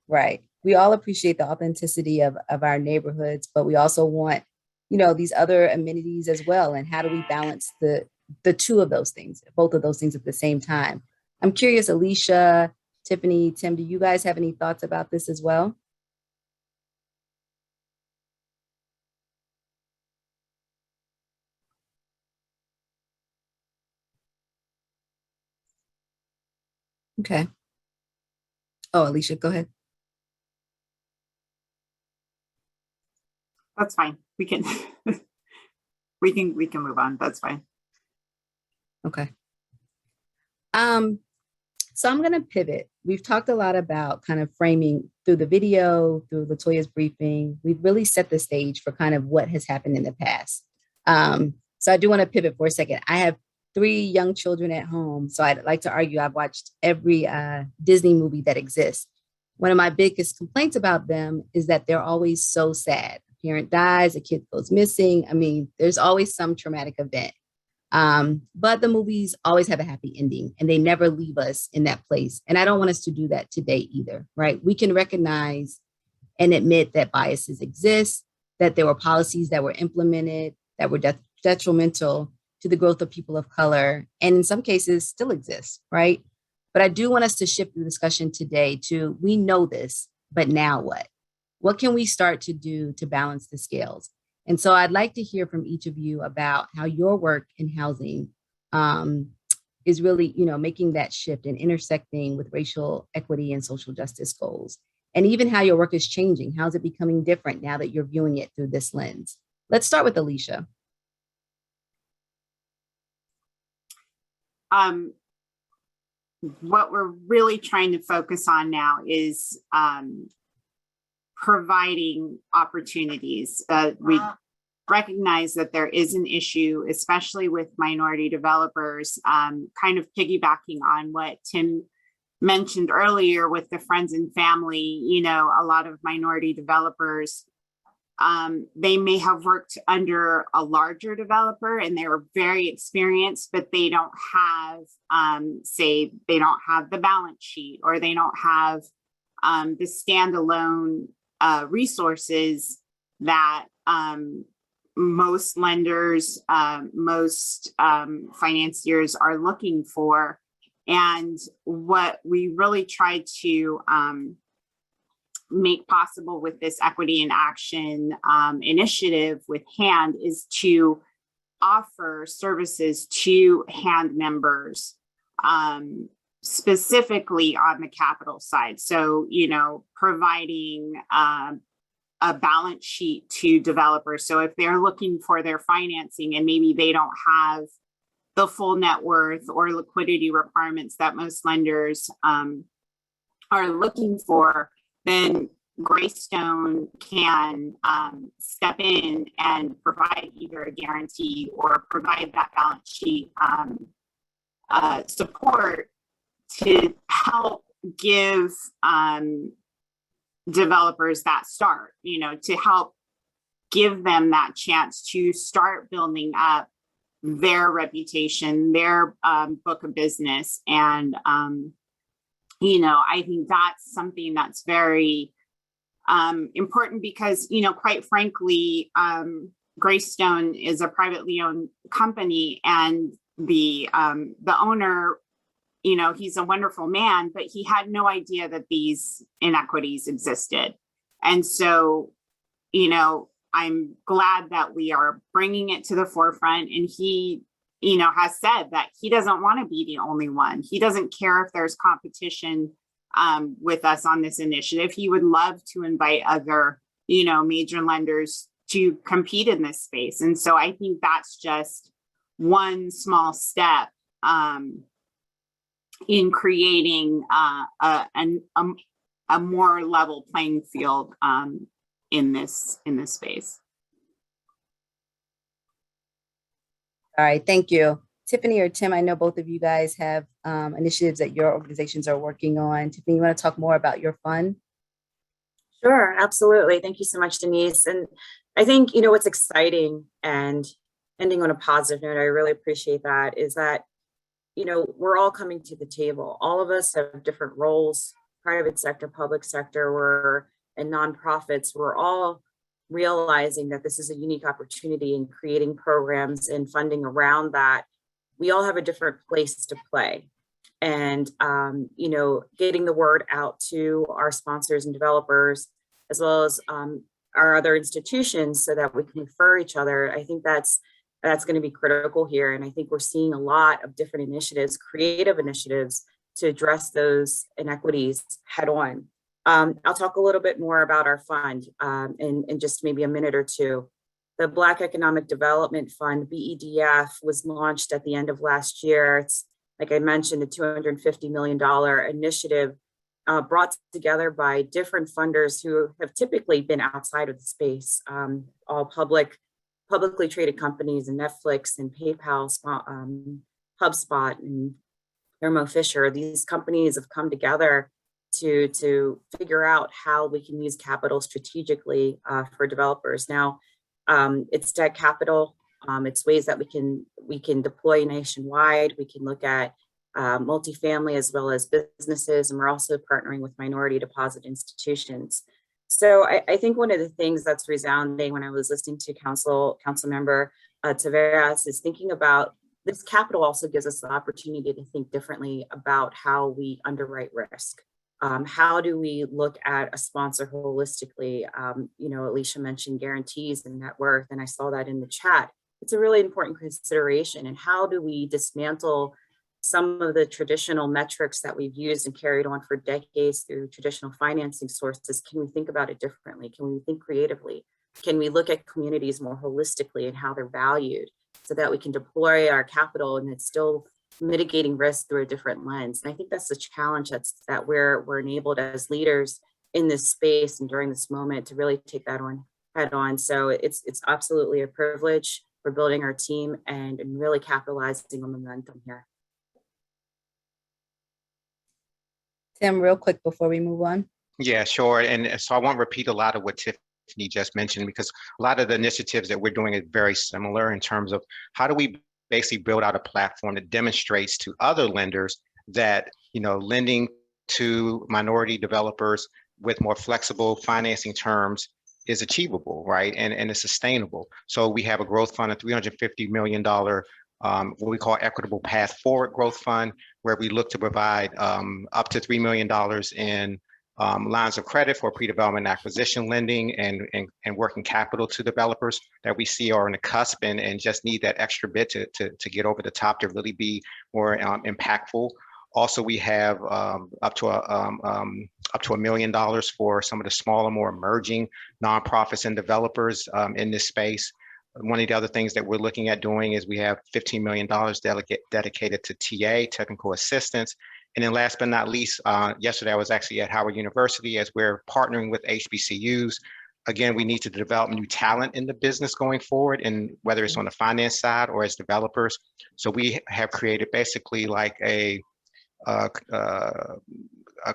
Right. We all appreciate the authenticity of our neighborhoods, but we also want, these other amenities as well. And how do we balance the two of those things, both of those things at the same time? I'm curious, Alicia, Tiffany, Tim, do you guys have any thoughts about this as well? Okay. Oh, Alicia, go ahead. That's fine. We can we can move on. That's fine. Okay. So I'm going to pivot. We've talked a lot about kind of framing through the video, through Latoya's briefing. We've really set the stage for kind of what has happened in the past. So I do want to pivot for a second. I have 3 young children at home. So I'd like to argue I've watched every Disney movie that exists. One of my biggest complaints about them is that they're always so sad. A parent dies, a kid goes missing. There's always some traumatic event. But the movies always have a happy ending and they never leave us in that place. And I don't want us to do that today either, right? We can recognize and admit that biases exist, that there were policies that were implemented that were detrimental to the growth of people of color, and in some cases still exist, right? But I do want us to shift the discussion today to, we know this, but now what? What can we start to do to balance the scales? And so I'd like to hear from each of you about how your work in housing is really, making that shift and intersecting with racial equity and social justice goals. And even how your work is changing. How's it becoming different now that you're viewing it through this lens? Let's start with Alicia. What we're really trying to focus on now is providing opportunities. We recognize that there is an issue, especially with minority developers, kind of piggybacking on what Tim mentioned earlier with the friends and family. A lot of minority developers, they may have worked under a larger developer and they're very experienced, but they don't have, they don't have the balance sheet, or they don't have the standalone resources that most lenders, most financiers are looking for. And what we really try to make possible with this Equity in Action initiative with HAND is to offer services to HAND members, specifically on the capital side. So, providing a balance sheet to developers. So if they're looking for their financing and maybe they don't have the full net worth or liquidity requirements that most lenders are looking for, then Greystone can step in and provide either a guarantee or provide that balance sheet support to help give developers that start, to help give them that chance to start building up their reputation, their book of business. And, I think that's something that's very important because, quite frankly, Greystone is a privately owned company, and the owner, he's a wonderful man, but he had no idea that these inequities existed. And so, I'm glad that we are bringing it to the forefront. And he, has said that he doesn't want to be the only one. He doesn't care if there's competition with us on this initiative. He would love to invite other, major lenders to compete in this space. And so I think that's just one small step in creating a more level playing field in this space. All right, thank you. Tiffany or Tim, I know both of you guys have initiatives that your organizations are working on. Tiffany, you want to talk more about your fund? Sure, absolutely. Thank you so much, Denise. And I think, what's exciting, and ending on a positive note, I really appreciate that, is that, we're all coming to the table. All of us have different roles, private sector, public sector, and nonprofits. We're all realizing that this is a unique opportunity in creating programs and funding around that. We all have a different place to play. And, getting the word out to our sponsors and developers, as well as our other institutions, so that we can refer each other. I think that's going to be critical here. And I think we're seeing a lot of different initiatives, creative initiatives, to address those inequities head on. I'll talk a little bit more about our fund in just maybe a minute or two. The Black Economic Development Fund, BEDF, was launched at the end of last year. It's, like I mentioned, a $250 million initiative brought together by different funders who have typically been outside of the space, all publicly traded companies, and Netflix and PayPal, HubSpot and Thermo Fisher. These companies have come together to figure out how we can use capital strategically for developers. Now, it's debt capital. It's ways that we can deploy nationwide. We can look at multifamily as well as businesses, and we're also partnering with minority deposit institutions. So I think one of the things that's resounding when I was listening to council member Taveras is thinking about this capital also gives us the opportunity to think differently about how we underwrite risk. How do we look at a sponsor holistically? Alicia mentioned guarantees and net worth, and I saw that in the chat. It's a really important consideration. And how do we dismantle some of the traditional metrics that we've used and carried on for decades through traditional financing sources? Can we think about it differently? Can we think creatively? Can we look at communities more holistically and how they're valued so that we can deploy our capital and it's still mitigating risk through a different lens? And I think that's the challenge that we're enabled as leaders in this space and during this moment to really take that on head on. So it's absolutely a privilege. We're building our team and really capitalizing on the momentum here. Tim, real quick before we move on. Yeah, sure. And so I won't repeat a lot of what Tiffany just mentioned, because a lot of the initiatives that we're doing is very similar in terms of how do we basically build out a platform that demonstrates to other lenders that, lending to minority developers with more flexible financing terms is achievable, right? And it's sustainable. So we have a growth fund, a $350 million, what we call Equitable Path Forward Growth Fund, where we look to provide up to $3 million in lines of credit for pre-development acquisition lending and working capital to developers that we see are on the cusp and just need that extra bit to get over the top to really be more impactful. Also, we have up to $1 million for some of the smaller, more emerging nonprofits and developers in this space. One of the other things that we're looking at doing is we have $15 million dedicated to TA, technical assistance. And then last but not least, yesterday I was actually at Howard University as we're partnering with HBCUs. Again, we need to develop new talent in the business going forward, and whether it's on the finance side or as developers. So we have created basically like a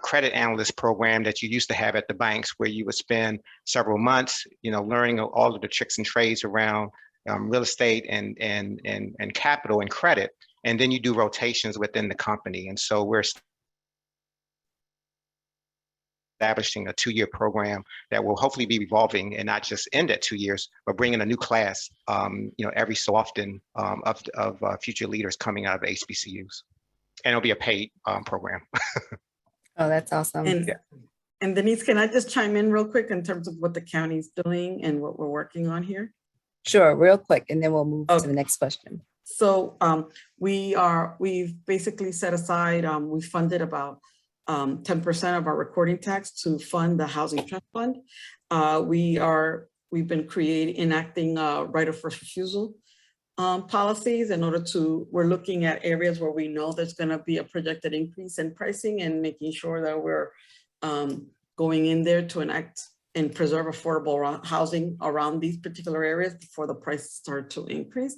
credit analyst program that you used to have at the banks, where you would spend several months, learning all of the tricks and trades around real estate and capital and credit. And then you do rotations within the company. And so we're establishing a 2-year program that will hopefully be evolving and not just end at 2 years, but bring in a new class, every so often of future leaders coming out of HBCUs. And it'll be a paid program. Oh, that's awesome. And Denise, can I just chime in real quick in terms of what the county's doing and what we're working on here? Sure, real quick, and then we'll move to the next question. So we've basically set aside, we funded about 10% of our recording tax to fund the Housing Trust Fund. We've been enacting right of first refusal policies in order we're looking at areas where we know there's going to be a projected increase in pricing and making sure that we're going in there to enact and preserve affordable housing around these particular areas before the prices start to increase.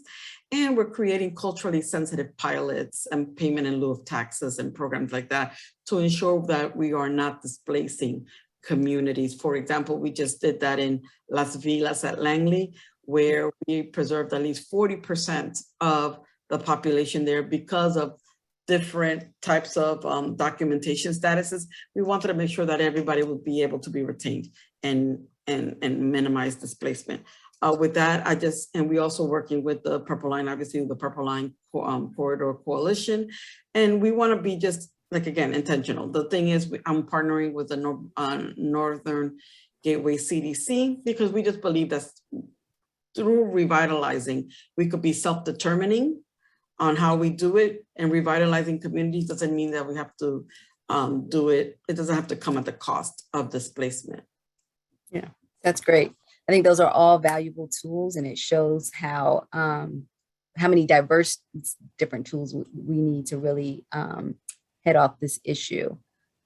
And we're creating culturally sensitive pilots and payment in lieu of taxes and programs like that to ensure that we are not displacing communities. For example, we just did that in Las Villas at Langley, where we preserved at least 40% of the population there because of different types of documentation statuses. We wanted to make sure that everybody would be able to be retained and minimize displacement. With that, and we also working with the Purple Line, obviously the Purple Line Corridor Coalition. And we want to be just like, again, intentional. The thing is, I'm partnering with the Northern Gateway CDC because we just believe that through revitalizing, we could be self-determining on how we do it, and revitalizing communities doesn't mean that we have to do it. It doesn't have to come at the cost of displacement. Yeah, that's great. I think those are all valuable tools, and it shows how many diverse different tools we need to really head off this issue.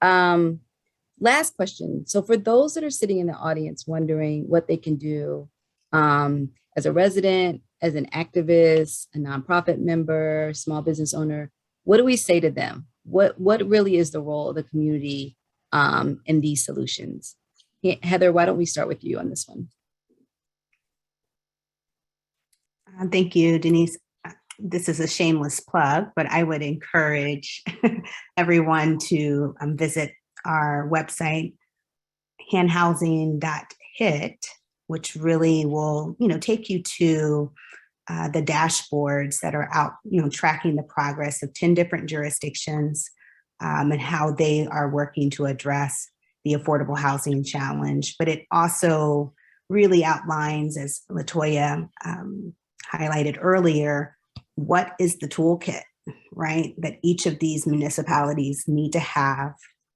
Last question. So for those that are sitting in the audience wondering what they can do as a resident, as an activist, a nonprofit member, small business owner, what do we say to them? What really is the role of the community in these solutions? Heather, why don't we start with you on this one? Thank you, Denise. This is a shameless plug, but I would encourage everyone to visit our website, handhousing.hit, which really will, take you to the dashboards that are out, tracking the progress of 10 different jurisdictions and how they are working to address the affordable housing challenge. But it also really outlines, as LaToya highlighted earlier, what is the toolkit, right, that each of these municipalities need to have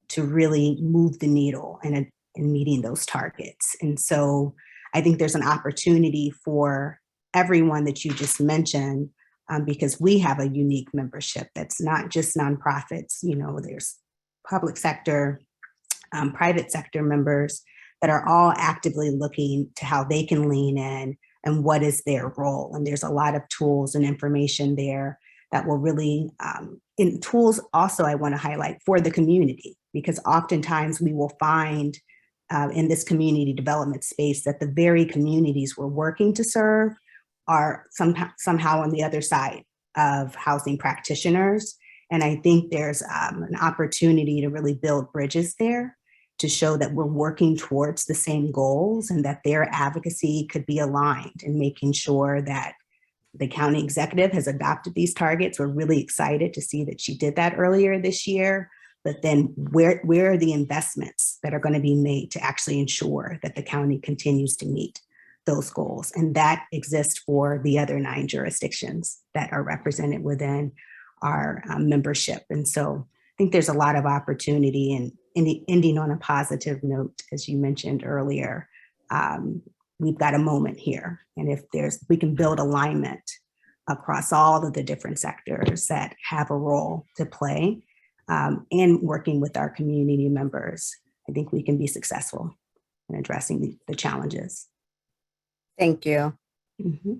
to really move the needle in meeting those targets. And so I think there's an opportunity for everyone that you just mentioned, because we have a unique membership that's not just nonprofits. You know, there's public sector, private sector members that are all actively looking to how they can lean in and what is their role. And there's a lot of tools and information there that will really, in tools also I want to highlight for the community, because oftentimes we will find in this community development space that the very communities we're working to serve are somehow on the other side of housing practitioners. And I think there's an opportunity to really build bridges there to show that we're working towards the same goals and that their advocacy could be aligned in making sure that the county executive has adopted these targets. We're really excited to see that she did that earlier this year. But then where are the investments that are going to be made to actually ensure that the county continues to meet those goals? And that exists for the other 9 jurisdictions that are represented within our membership. And so I think there's a lot of opportunity, and ending on a positive note, as you mentioned earlier, we've got a moment here. And if we can build alignment across all of the different sectors that have a role to play, and working with our community members, I think we can be successful in addressing the challenges. Thank you. Mm-hmm.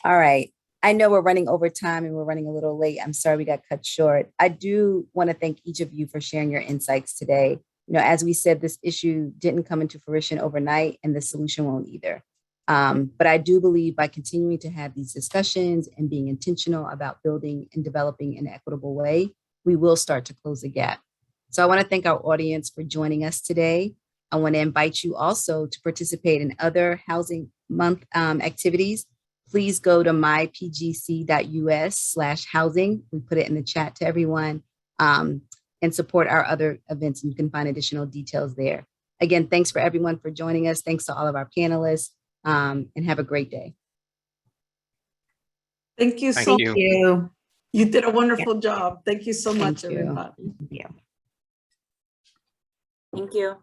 All right. I know we're running over time and we're running a little late. I'm sorry we got cut short. I do want to thank each of you for sharing your insights today. You know, as we said, this issue didn't come into fruition overnight, and the solution won't either. But I do believe by continuing to have these discussions and being intentional about building and developing an equitable way, we will start to close the gap. So I want to thank our audience for joining us today. I want to invite you also to participate in other Housing Month activities. Please go to mypgc.us/housing. We put it in the chat to everyone, and support our other events. And you can find additional details there. Again, thanks for everyone for joining us. Thanks to all of our panelists, and have a great day. Thank you so much. You did a wonderful job. Thank you so much, everybody. Yeah. Thank you.